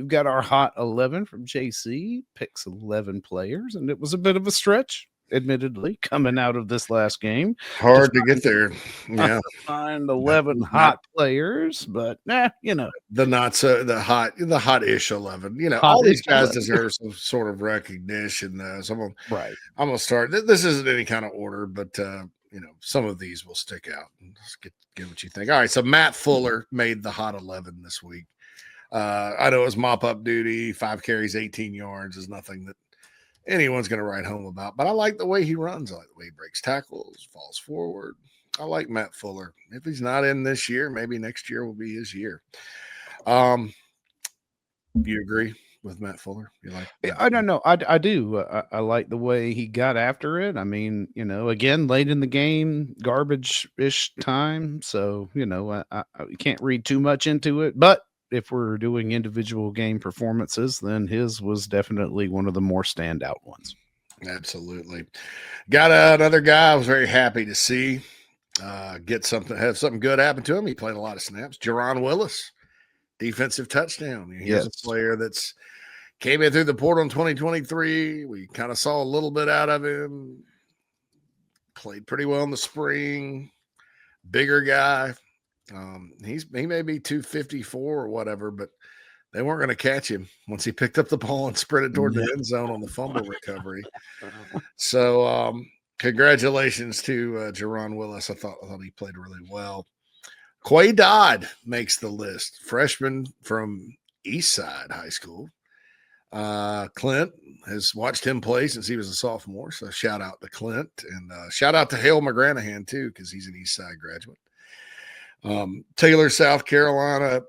we've got our hot 11 from JC, picks 11 players, and it was a bit of a stretch, admittedly, coming out of this last game. Hard to get there. Yeah. Find 11 hot players, but the hot-ish 11. All these guys deserve some sort of recognition. So I'm gonna start. This isn't any kind of order, but some of these will stick out. Let's get what you think. All right, so Matt Fuller made the hot 11 this week. I know it was mop-up duty, 5 carries, 18 yards is nothing that anyone's going to write home about, but I like the way he runs. I like the way he breaks tackles, falls forward. I like Matt Fuller. If he's not in this year, maybe next year will be his year. You agree with Matt Fuller? You like? I don't know. I do. I like the way he got after it. I mean, again, late in the game, garbage-ish time. So, I can't read too much into it. But if we're doing individual game performances, then his was definitely one of the more standout ones. Absolutely. Got another guy I was very happy to see have something good happen to him. He played a lot of snaps. Jerron Willis, defensive touchdown. Here's a player that's came in through the portal in 2023. We kind of saw a little bit out of him. Played pretty well in the spring. Bigger guy. He may be 254 or whatever, but they weren't going to catch him once he picked up the ball and sprinted toward the end zone on the fumble recovery. So congratulations to Jerron Willis. I thought he played really well. Quay Dodd makes the list. Freshman from Eastside High School. Clint has watched him play since he was a sophomore. So shout out to Clint and shout out to Hale McGranahan too, because he's an Eastside graduate. Taylor, South Carolina,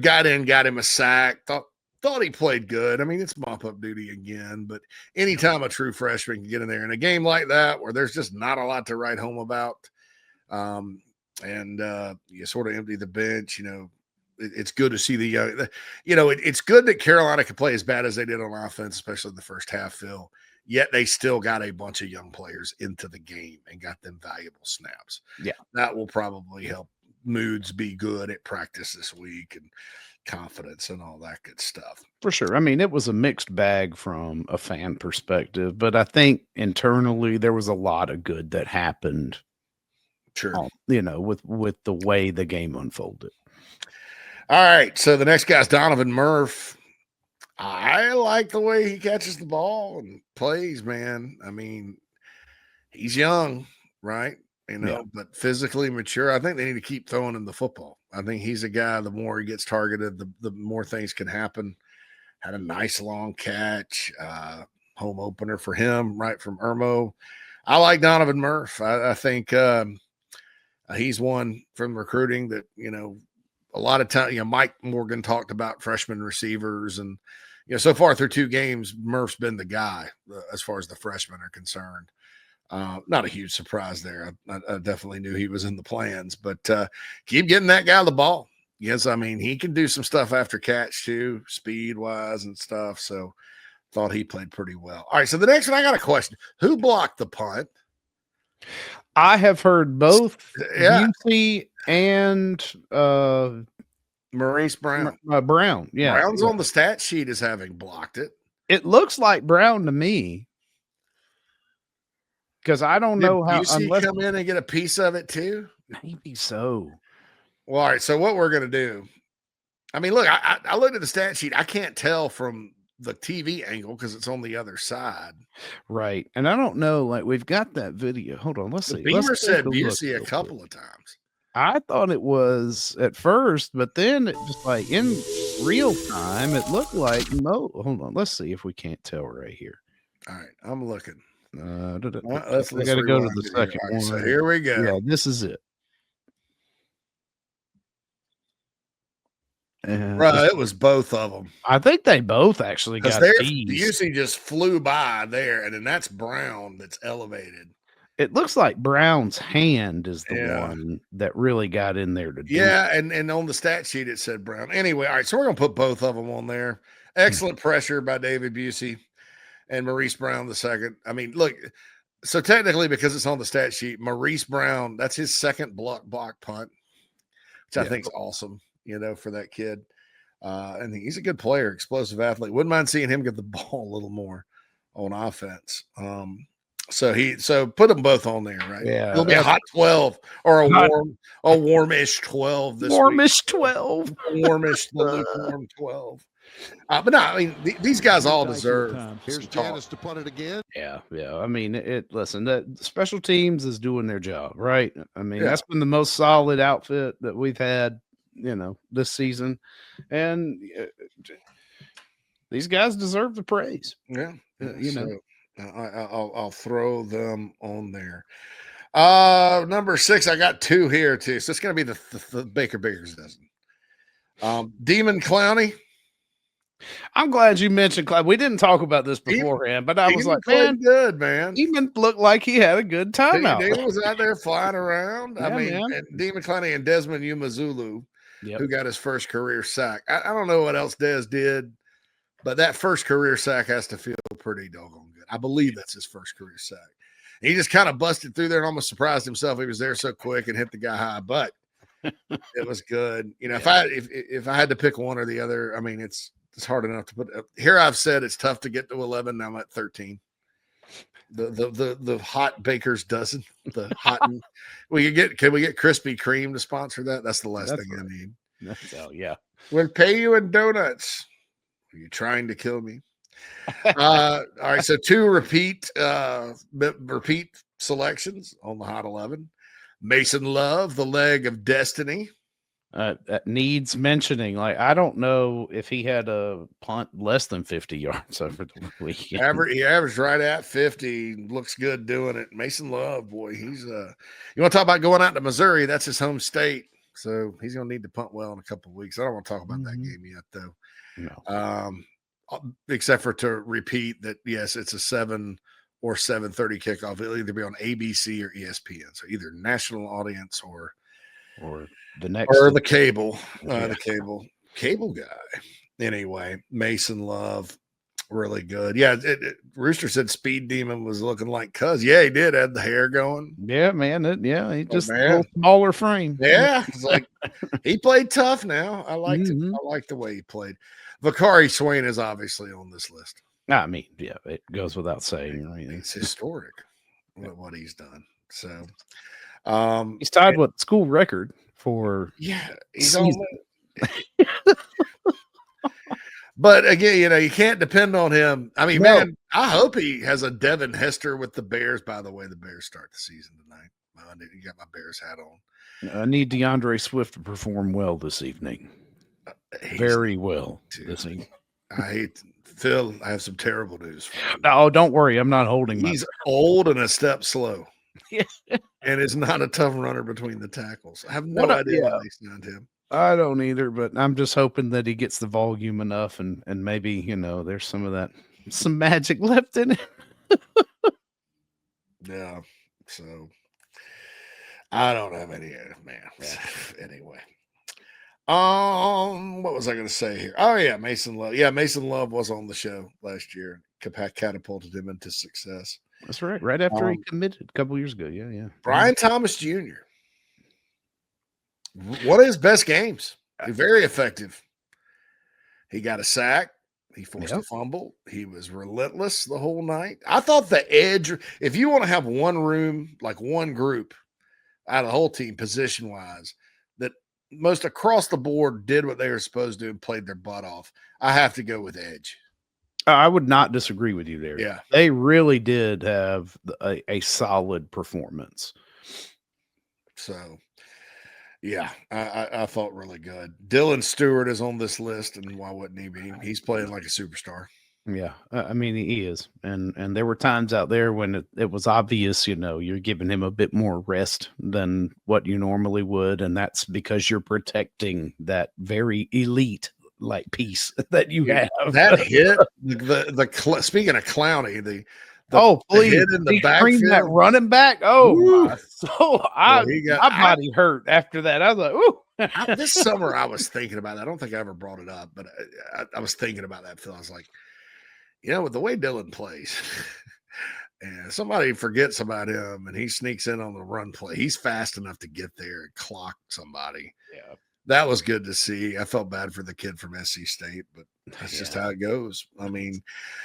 got him a sack. Thought he played good. I mean, it's mop-up duty again, but anytime a true freshman can get in there in a game like that where there's just not a lot to write home about, and you sort of empty the bench, it's good to see the young. It's good that Carolina can play as bad as they did on offense, especially in the first half, Phil. Yet they still got a bunch of young players into the game and got them valuable snaps. Yeah, that will probably help moods be good at practice this week and confidence and all that good stuff. For sure. I mean, it was a mixed bag from a fan perspective, but I think internally there was a lot of good that happened. Sure. With the way the game unfolded. All right. So the next guy's Donovan Murph. I like the way he catches the ball and plays, man. I mean, he's young, right? But physically mature. I think they need to keep throwing him the football. I think he's a guy, the more he gets targeted, the more things can happen. Had a nice long catch, home opener for him, right from Irmo. I like Donovan Murph. I think he's one from recruiting that, a lot of time, Mike Morgan talked about freshman receivers and, so far through 2 games, Murph's been the guy as far as the freshmen are concerned. Not a huge surprise there. I definitely knew he was in the plans, but keep getting that guy the ball. Yes, I mean, he can do some stuff after catch too, speed-wise and stuff. So thought he played pretty well. All right, so the next one, I got a question. Who blocked the punt? I have heard both UC and Maurice Brown. Brown, yeah. Brown's on the stat sheet as having blocked it. It looks like Brown to me. Because I don't know how. Unless come in and get a piece of it too? Maybe so. Well, all right. So what we're going to do, I mean, look, I looked at the stat sheet. I can't tell from the TV angle because it's on the other side. Right. And I don't know, like we've got that video. Hold on. Let's see. Beamer said Busey a couple of times. I thought it was at first, but then it just like in real time, it looked like no. Hold on. Let's see if we can't tell right here. All right. I'm looking. Let's got to go to the second one. So here we go. Yeah, this is it. Right, it was both of them. I think they both actually got the UC just flew by there, and then that's Brown that's elevated. It looks like Brown's hand is the one that really got in there to do it. And on the stat sheet it said Brown. Anyway, all right, so we're gonna put both of them on there. Excellent pressure by David Busey and Maurice Brown the second. I mean, look, so technically because it's on the stat sheet, Maurice Brown, that's his second block punt, which I think is awesome, for that kid. And he's a good player, explosive athlete. Wouldn't mind seeing him get the ball a little more on offense. So put them both on there, right? Yeah, It'll be a hot 12 or hot, a warmish 12 this week. warmish 12. Warmish, the lukewarm 12. But no, I mean these guys all deserve. Here's Janice to punt it again. Yeah. I mean, listen, that special teams is doing their job, right? I mean, Yeah. that's been the most solid outfit that we've had, this season, and these guys deserve the praise. Yeah, know. I'll throw them on there. Number 6, I got 2 here too. So it's going to be the Baker Baker's dozen. Demon Clowney. I'm glad you mentioned Cloud. We didn't talk about this beforehand, but I was like, man, good, man. Demon looked like he had a good time out. Demon was out there flying around. Yeah, I mean, and Demon Clowney and Desmond Umazulu, who got his first career sack. I don't know what else Des did, but that first career sack has to feel pretty doggone good. I believe that's his first career sack. He just kind of busted through there and almost surprised himself. He was there so quick and hit the guy high, but it was good. If I had to pick one or the other, I mean, it's hard enough to put here. I've said it's tough to get to 11. Now I'm at 13. The hot Baker's dozen. The hot. Can we get Krispy Kreme to sponsor that? That's the last thing I need. Yeah. We'll pay you in donuts. Are you trying to kill me? All right. So 2 repeat selections on the hot 11. Mason Love, the leg of destiny. That needs mentioning. Like, I don't know if he had a punt less than 50 yards over the weekend. He averaged right at 50. Looks good doing it. Mason Love, boy, he's you want to talk about going out to Missouri? That's his home state, so he's going to need to punt well in a couple of weeks. I don't want to talk about that game yet, though. No. Except for to repeat that, yes, it's a 7 or 7:30 kickoff. It'll either be on ABC or ESPN, so either national audience or the next or the cable guy. Anyway, Mason Love, really good. Yeah, Rooster said Speed Demon was looking like Cuz. Yeah, he did. Had the hair going. Yeah, man. He just a little smaller frame. Yeah, it's like he played tough. Now I liked it. I like the way he played. Vakari Swain is obviously on this list. I mean, yeah, it goes without saying. Right? It's historic what he's done. So he's tied with school record for he's on. But again, you can't depend on him. I mean, man, I hope he has a Devin Hester with the Bears. By the way, the Bears start the season tonight. You got my Bears hat on. I need DeAndre Swift to perform well this evening. Very well this evening. I hate Phil. I have some terrible news for you. Oh, don't worry. I'm not holding my. He's old and a step slow. And is not a tough runner between the tackles. I have no idea why they signed him. I don't either, but I'm just hoping that he gets the volume enough and maybe, there's some magic left in it. Yeah. So I don't have any, man. Anyway. What was I going to say here? Oh yeah, Mason Love. Yeah, Mason Love was on the show last year. Catapulted him into success. That's right. Right after he committed a couple years ago. Yeah. Brian Thomas Jr. One of his best games. Very effective. He got a sack. He forced a fumble. He was relentless the whole night. I thought the edge, if you want to have one room, like one group out of the whole team position-wise, that most across the board did what they were supposed to and played their butt off, I have to go with edge. I would not disagree with you there. Yeah. They really did have a solid performance. So, yeah, I felt really good. Dylan Stewart is on this list, and why wouldn't he be? He's playing like a superstar. Yeah, I mean, he is. And there were times out there when it was obvious, you're giving him a bit more rest than what you normally would, and that's because you're protecting that very elite like piece that you have. That hit the speaking of Clowney, please, hit in the backfield, that running back. My body hurt after that. I was like, ooh. This summer I was thinking about that. I don't think I ever brought it up, but I was thinking about that, Phil. I was like, with the way Dylan plays, and somebody forgets about him and he sneaks in on the run play. He's fast enough to get there and clock somebody. Yeah. That was good to see. I felt bad for the kid from SC State, but that's just how it goes. I mean,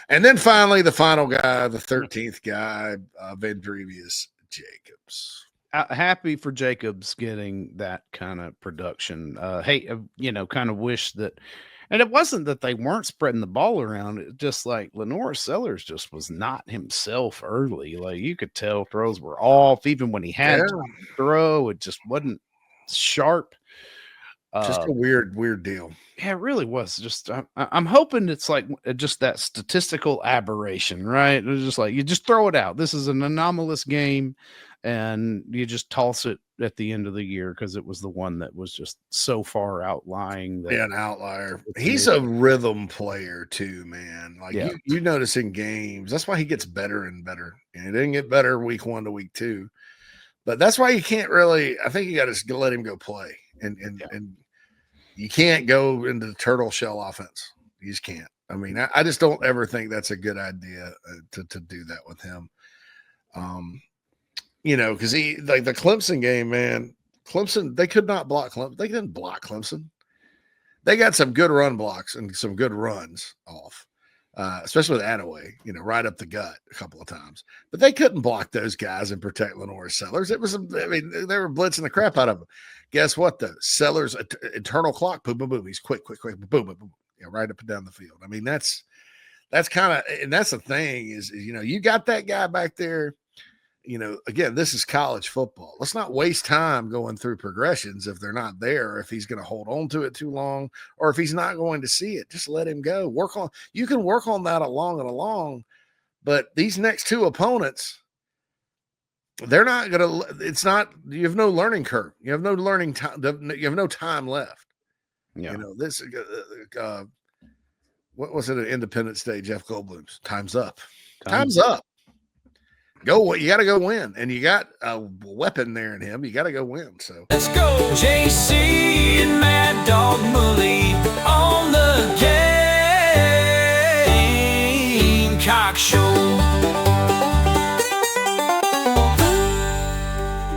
and then finally, the final guy, the 13th guy, Vendrevious Jacobs. Happy for Jacobs getting that kind of production. Kind of wish that, and it wasn't that they weren't spreading the ball around. It just like Lenore Sellers just was not himself early. Like you could tell throws were off, even when he had to throw, it just wasn't sharp. Just a weird deal. Yeah, it really was. Just I'm hoping it's like just that statistical aberration, right? It's just like you just throw it out. This is an anomalous game, and you just toss it at the end of the year because it was the one that was just so far outlying. Yeah, an outlier. He's a rhythm player too, man. Like you notice in games, that's why he gets better and better. And he didn't get better week 1 to week 2, but that's why you can't really. I think you got to let him go play. And you can't go into the turtle shell offense. You just can't. I mean, I just don't ever think that's a good idea to do that with him. Because he like the Clemson game, man. Clemson, they could not block Clemson. They didn't block Clemson. They got some good run blocks and some good runs off, especially with Attaway, right up the gut a couple of times. But they couldn't block those guys and protect Lenore Sellers. It was, they were blitzing the crap out of them. Guess what? The Sellers internal clock, boom, boom, boom. He's quick, boom, boom, boom. Right up and down the field. I mean, that's kind of, and that's the thing is, you got that guy back there. Again, this is college football. Let's not waste time going through progressions if they're not there, if he's going to hold on to it too long, or if he's not going to see it. Just let him go. You can work on that along. But these next two opponents, they're not going to, you have no learning curve. You have no learning time. You have no time left. Yeah. This, what was it at Independence Day, Jeff Goldblum's? Time's up. Time's up. Go, you got to go win. And you got a weapon there in him. You got to go win. So let's go, JC and Mad Dog Bully on the Gamecock Show.